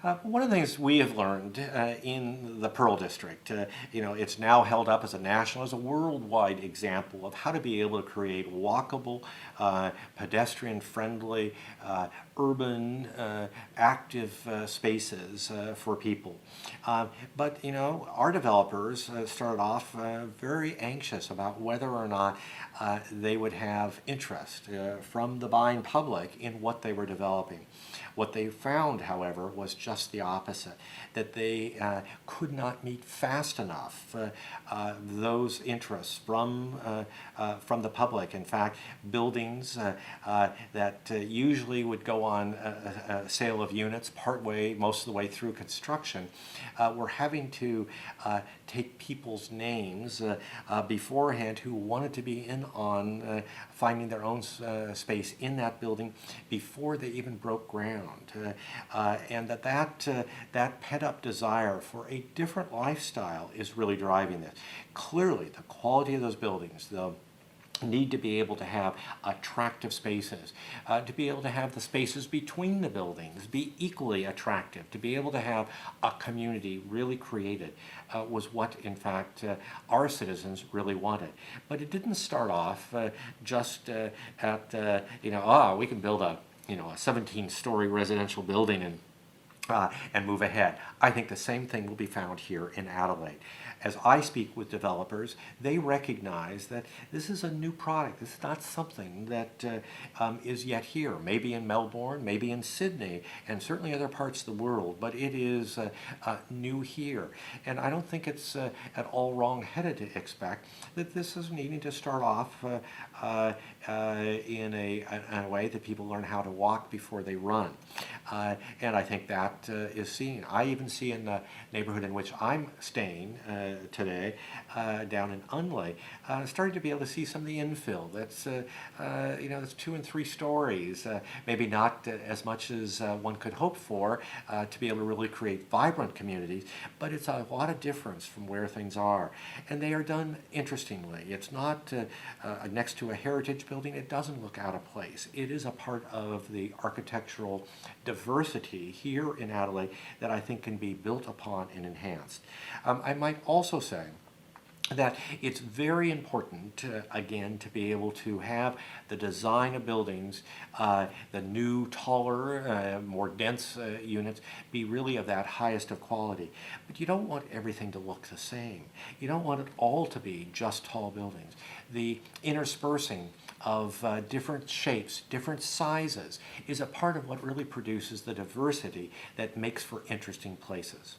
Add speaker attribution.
Speaker 1: One of the things we have learned in the Pearl District, it's now held up as a national, as a worldwide example of how to be able to create walkable, pedestrian-friendly, urban, active spaces for people. But our developers started off very anxious about whether or not they would have interest from the buying public in what they were developing. What they found, however, was just the opposite, that they could not meet fast enough those interests from the public. In fact, buildings that usually would go on a sale of units partway, most of the way through construction, were having to take people's names beforehand who wanted to be in on finding their own space in that building before they even broke ground. And that pent-up desire for a different lifestyle is really driving this. Clearly, the quality of those buildings, the need to be able to have attractive spaces, to be able to have the spaces between the buildings be equally attractive, to be able to have a community really created was what, in fact, our citizens really wanted. But it didn't start off just at, we can build a 17-story residential building and move ahead. I think the same thing will be found here in Adelaide. As I speak with developers, they recognize that this is a new product. This is not something that is yet here, maybe in Melbourne, maybe in Sydney, and certainly other parts of the world, but it is new here. And I don't think it's at all wrong-headed to expect that this is needing to start off in a way that people learn how to walk before they run. And I think that is seen. I even see in the neighborhood in which I'm staying today, down in Unley, starting to be able to see some of the infill. That's that's 2 and 3 stories, maybe not as much as one could hope for to be able to really create vibrant communities, but it's a lot of difference from where things are. And they are done interestingly. It's not next to a heritage building. It doesn't look out of place. It is a part of the architectural diversity here in Adelaide that I think can be built upon and enhanced. I might also say that it's very important, again, to be able to have the design of buildings, the new, taller, more dense units be really of that highest of quality. But you don't want everything to look the same. You don't want it all to be just tall buildings. The interspersing of different shapes, different sizes, is a part of what really produces the diversity that makes for interesting places.